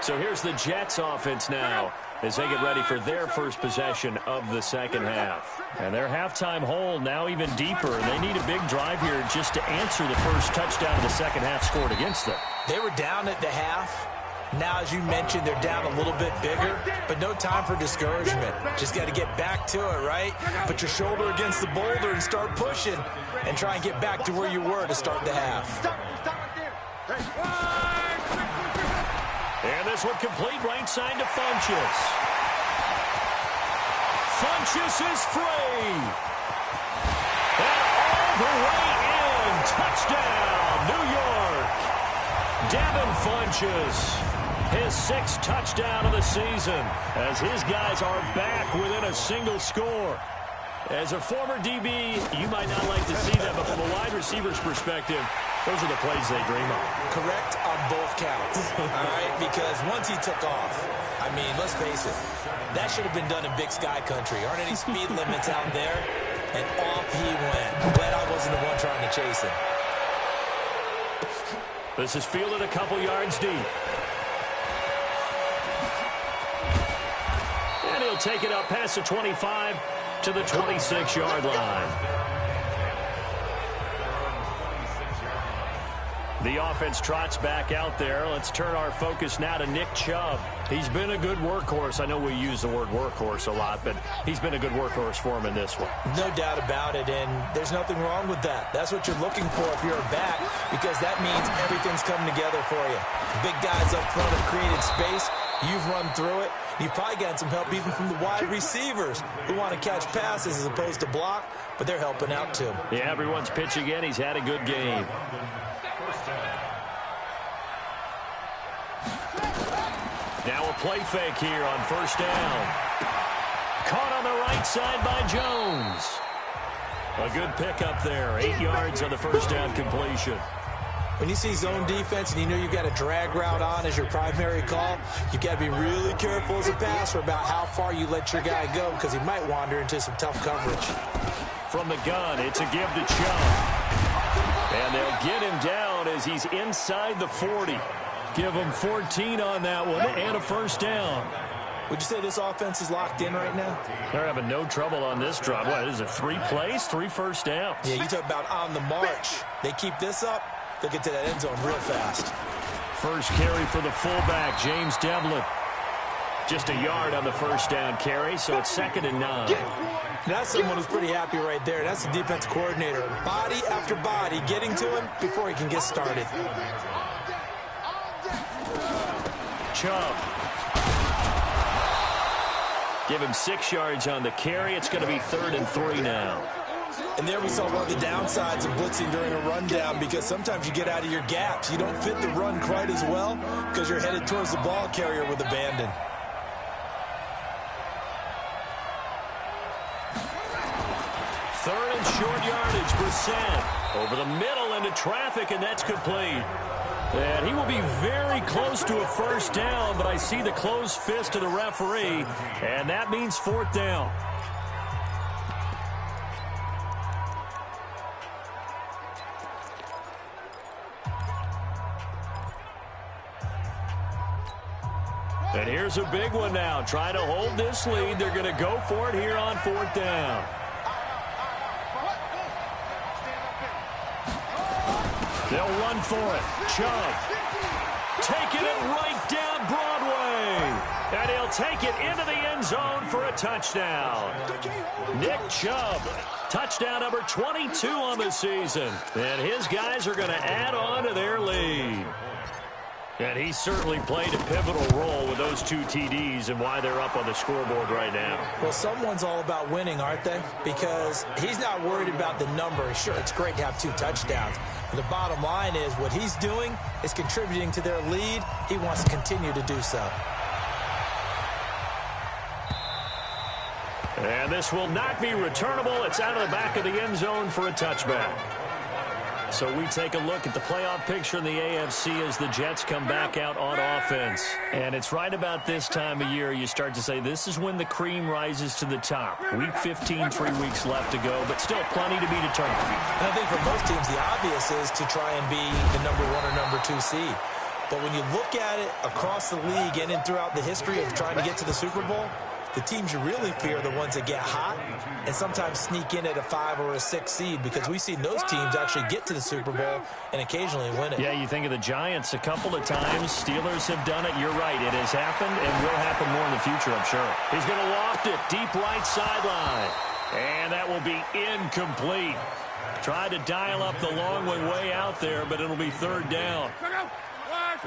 So here's the Jets offense now as they get ready for their first possession of the second half. And their halftime hole now even deeper. They need a big drive here just to answer the first touchdown of the second half scored against them. They were down at the half. Now, as you mentioned, they're down a little bit bigger, but no time for discouragement. Just got to get back to it, right? Put your shoulder against the boulder and start pushing and try and get back to where you were to start the half. And this one complete right side to Funchess. Funchess is free. And all the way in. Touchdown, New York. Devin Funchess. His 6th touchdown of the season as his guys are back within a single score. As a former DB, you might not like to see that, but from a wide receiver's perspective, those are the plays they dream of. Correct on both counts, all right? Because once he took off, I mean, let's face it, that should have been done in Big Sky Country. Aren't any speed limits out there? And off he went. Glad I wasn't the one trying to chase him. This is fielded a couple yards deep. And he'll take it up past the 25 to the 26-yard line. The offense trots back out there. Let's turn our focus now to Nick Chubb. He's been a good workhorse. I know we use the word workhorse a lot, but he's been a good workhorse for him in this one. No doubt about it, and there's nothing wrong with that. That's what you're looking for if you're a back, because that means everything's coming together for you. Big guys up front have created space. You've run through it. You've probably gotten some help even from the wide receivers who want to catch passes as opposed to block, but they're helping out too. Yeah, everyone's pitching in. He's had a good game. Now a play fake here on first down. Caught on the right side by Jones. A good pickup there. 8 yards on the first down completion. When you see zone defense and you know you've got a drag route on as your primary call, you've got to be really careful as a passer about how far you let your guy go because he might wander into some tough coverage. From the gun, it's a give to Chubb. And they'll get him down as he's inside the 40. Give him 14 on that one and a first down. Would you say this offense is locked in right now? They're having no trouble on this drive. What is it, 3 plays, 3 first downs? Yeah, you talk about on the march. They keep this up, they'll get to that end zone real fast. First carry for the fullback, James Devlin. Just a yard on the first down carry, so it's 2nd and 9. That's someone who's pretty happy right there. That's the defensive coordinator. Body after body, getting to him before he can get started. Chubb. Give him 6 yards on the carry. It's going to be 3rd and 3 now. And there we saw one of the downsides of blitzing during a rundown because sometimes you get out of your gaps. You don't fit the run quite as well because you're headed towards the ball carrier with abandon. Third and short yardage, Brissett. Over the middle into traffic, and that's complete. And he will be very close to a first down, but I see the closed fist of the referee, and that means 4th down. And here's a big one now. Trying to hold this lead. They're going to go for it here on 4th down. They'll run for it. Chubb taking it right down Broadway. And he'll take it into the end zone for a touchdown. Nick Chubb, touchdown number 22 on the season. And his guys are going to add on to their lead. And he certainly played a pivotal role with those 2 TDs and why they're up on the scoreboard right now. Well, someone's all about winning, aren't they? Because he's not worried about the number. Sure, it's great to have 2 touchdowns. But the bottom line is what he's doing is contributing to their lead. He wants to continue to do so. And this will not be returnable. It's out of the back of the end zone for a touchback. So we take a look at the playoff picture in the AFC as the Jets come back out on offense. And it's right about this time of year you start to say this is when the cream rises to the top. Week 15, 3 weeks left to go, but still plenty to be determined. And I think for most teams, the obvious is to try and be the number 1 or number 2 seed. But when you look at it across the league and throughout the history of trying to get to the Super Bowl, the teams you really fear are the ones that get hot and sometimes sneak in at a 5 or a 6 seed, because we've seen those teams actually get to the Super Bowl and occasionally win it. Yeah, you think of the Giants a couple of times. Steelers have done it. You're right. It has happened and will happen more in the future, I'm sure. He's going to loft it deep right sideline. And that will be incomplete. Tried to dial up the long one way out there, but it'll be 3rd down.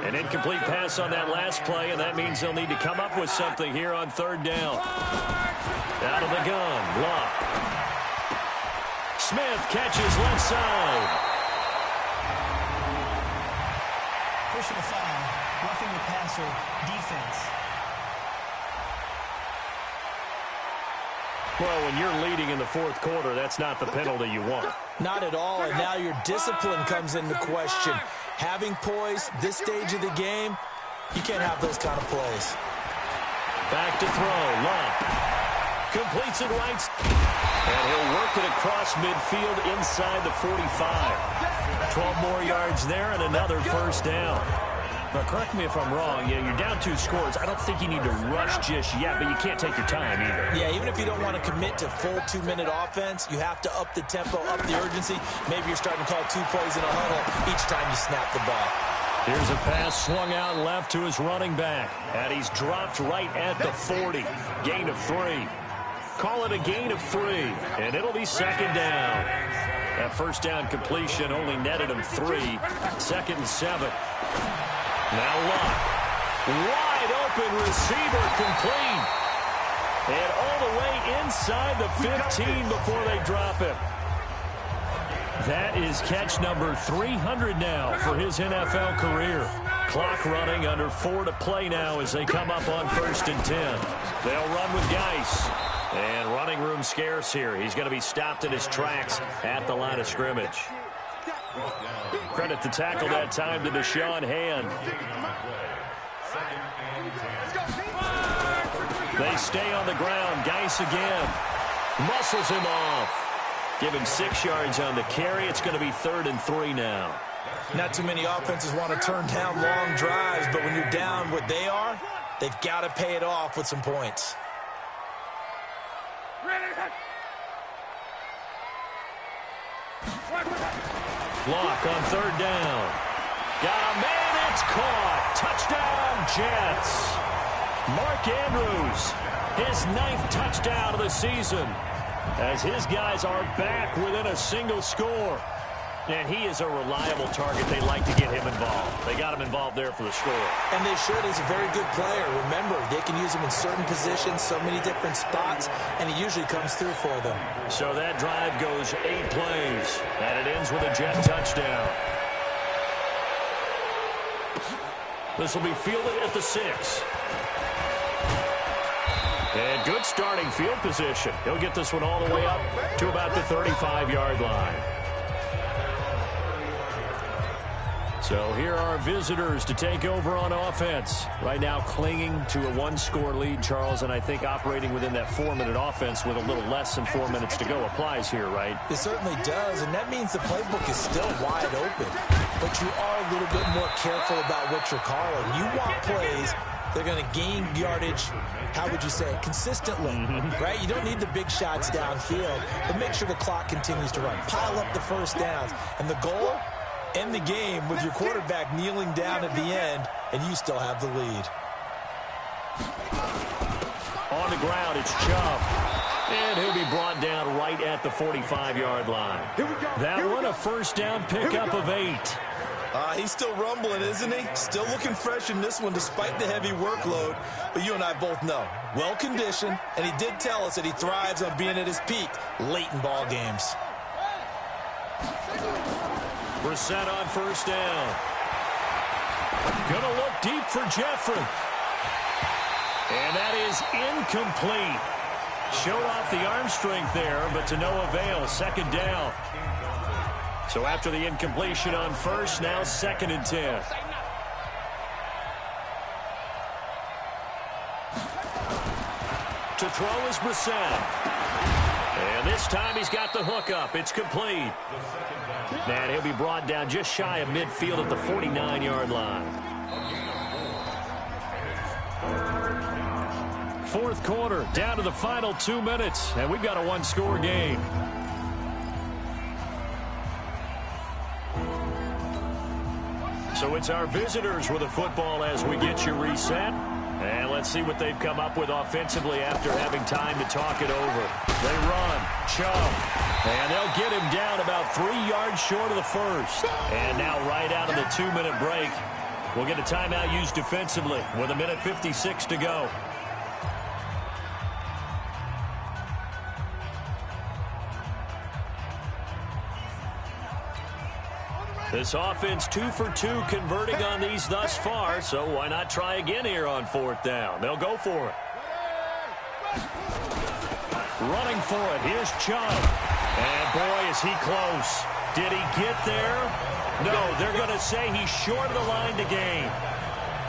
An incomplete pass on that last play, and that means they'll need to come up with something here on 3rd down. Out of the gun, Locke. Smith catches left side. Pushing a foul, roughing the passer, defense. Well, when you're leading in the 4th quarter, that's not the penalty you want. Not at all, and now your discipline comes into question. Having poise this stage of the game, you can't have those kind of plays. Back to throw, Locke. Completes it right. And he'll work it across midfield inside the 45. 12 more yards there and another 1st down. Now, correct me if I'm wrong. Yeah, you're down 2 scores. I don't think you need to rush just yet, but you can't take your time either. Yeah, even if you don't want to commit to full 2-minute offense, you have to up the tempo, up the urgency. Maybe you're starting to call 2 plays in a huddle each time you snap the ball. Here's a pass swung out left to his running back. And he's dropped right at the 40. Gain of 3. Call it a gain of 3. And it'll be 2nd down. That 1st down completion only netted him 3. 2nd and 7. Now Locke. Wide open receiver complete. And all the way inside the 15 before they drop him. That is catch number 300 now for his NFL career. Clock running, under 4 to play now as they come up on 1st and 10. They'll run with Geis. And running room scarce here. He's going to be stopped in his tracks at the line of scrimmage. Credit the tackle that time to Deshaun Hand. They stay on the ground. Geis again. Muscles him off. Give him 6 yards on the carry. It's going to be 3rd and 3 now. Not too many offenses want to turn down long drives, but when you're down what they are, they've got to pay it off with some points. Locke on 3rd down. Got a man, it's caught. Touchdown, Jets. Mark Andrews, his 9th touchdown of the season, as his guys are back within a single score. And he is a reliable target. They like to get him involved. They got him involved there for the score. And they should. He's a very good player. Remember, they can use him in certain positions, so many different spots, and he usually comes through for them. So that drive goes 8 plays, and it ends with a Jet touchdown. This will be fielded at the 6. And good starting field position. He'll get this one all the way up to about the 35-yard line. So here are visitors to take over on offense. Right now clinging to a 1-score lead, Charles, and I think operating within that 4-minute offense with a little less than 4 minutes to go applies here, right? It certainly does, and that means the playbook is still wide open. But you are a little bit more careful about what you're calling. You want plays that are going to gain yardage, how would you say it, consistently, right? You don't need the big shots downfield, but make sure the clock continues to run. Pile up the 1st downs, and the goal end the game with your quarterback kneeling down at the end, and you still have the lead. On the ground, it's Chubb. And he'll be brought down right at the 45-yard line. That one, a first down pickup of 8. He's still rumbling, isn't he? Still looking fresh in this one despite the heavy workload. But you and I both know, well-conditioned, and he did tell us that he thrives on being at his peak late in ball games. Brissett on first down. Gonna look deep for Jeffrey. And that is incomplete. Showed off the arm strength there, but to no avail. Second down. So after the incompletion on first, now 2nd and 10. To throw is Brissett. And this time he's got the hook up. It's complete. And he'll be brought down just shy of midfield at the 49-yard line. Fourth quarter, down to the final 2 minutes, and we've got a one-score game. So it's our visitors with the football as we get you reset. And let's see what they've come up with offensively after having time to talk it over. They run, Chubb, and they'll get him down about 3 yards short of the first. And now right out of the 2-minute break, we'll get a timeout used defensively with 1:56 to go. This offense 2 for 2 converting on these thus far, so why not try again here on 4th down? They'll go for it. Running for it, here's Chubb. And boy, is he close. Did he get there? No, they're going to say he's short of the line to gain.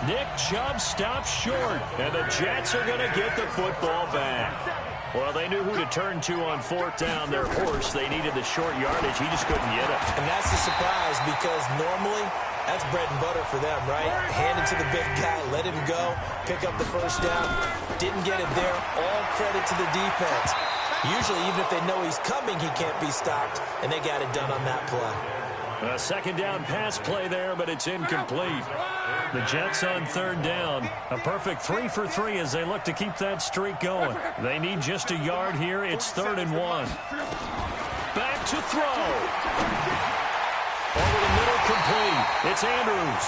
Nick Chubb stops short, and the Jets are going to get the football back. Well, they knew who to turn to on 4th down. Their horse, they needed the short yardage. He just couldn't get it. And that's the surprise because normally that's bread and butter for them, right? Hand it to the big guy, let him go, pick up the first down. Didn't get it there. All credit to the defense. Usually, even if they know he's coming, he can't be stopped, and they got it done on that play. A 2nd down pass play there, but it's incomplete. The Jets on 3rd down. A perfect 3 for 3 as they look to keep that streak going. They need just a yard here. It's 3rd and 1. Back to throw. Over the middle, complete. It's Andrews.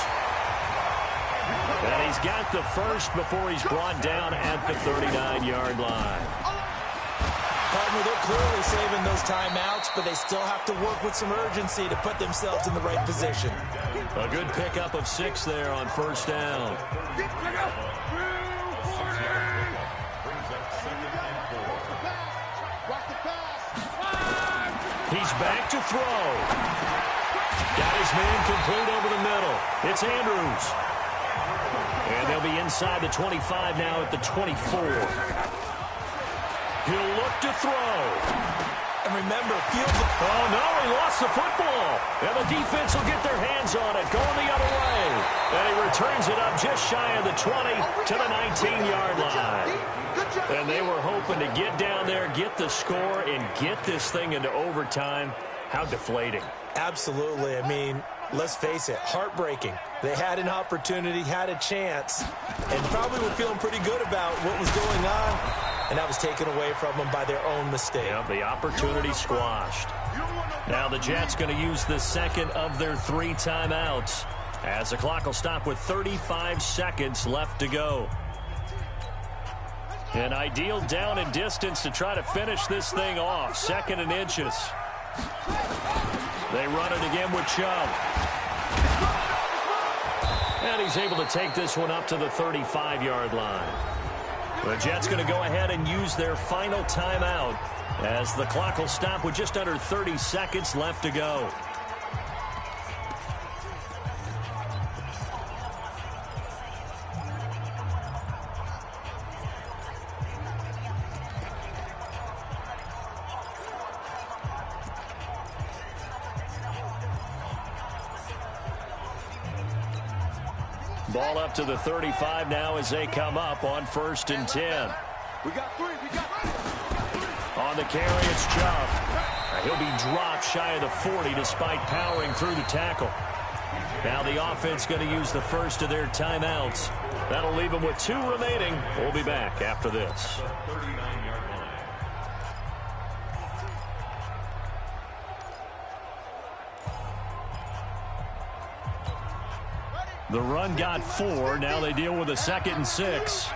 And he's got the first before he's brought down at the 39-yard line. Partner, they're clearly saving those timeouts, but they still have to work with some urgency to put themselves in the right position. A good pickup of 6 there on first down. He's back to throw. Got his man complete over the middle. It's Andrews. And they'll be inside the 25 now at the 24. He'll look to throw. And remember, field. Oh, no, he lost the football. And the defense will get their hands on it, going the other way. And he returns it up just shy of the 20 to the 19-yard line. And they were hoping to get down there, get the score, and get this thing into overtime. How deflating. Absolutely. I mean, let's face it, heartbreaking. They had an opportunity, had a chance, and probably were feeling pretty good about what was going on. And that was taken away from them by their own mistake. Yeah, the opportunity squashed. Now the Jets going to use the 2nd of their 3 timeouts as the clock will stop with 35 seconds left to go. An ideal down and distance to try to finish this thing off. 2nd and inches. They run it again with Chubb. And he's able to take this one up to the 35-yard line. The Jets going to go ahead and use their final timeout as the clock will stop with just under 30 seconds left to go. Ball up to the 35 now as they come up on 1st and 10. We got 3. On the carry, it's Chubb. He'll be dropped shy of the 40 despite powering through the tackle. Now the offense going to use the first of their timeouts. That'll leave them with 2 remaining. We'll be back after this. The run got 4. Now they deal with a 2nd and 6.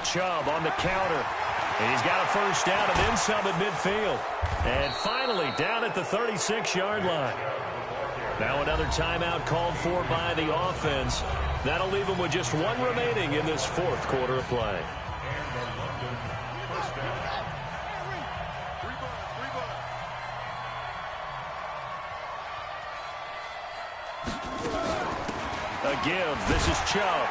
Chubb on the counter. And he's got a first down and then some at midfield. And finally down at the 36-yard line. Now another timeout called for by the offense. That'll leave them with just 1 remaining in this 4th quarter of play. A give. This is Chubb.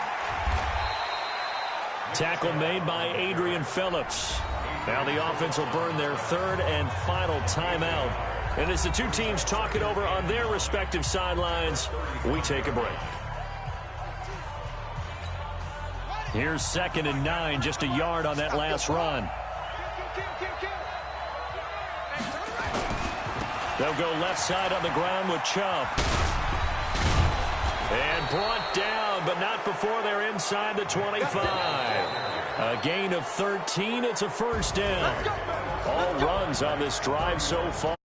Tackle made by Adrian Phillips. Now the offense will burn their 3rd and final timeout. And as the 2 teams talk it over on their respective sidelines, we take a break. Here's 2nd and 9, just a yard on that last run. They'll go left side on the ground with Chubb. And brought down, but not before they're inside the 25. A gain of 13. It's a first down. All runs on this drive so far.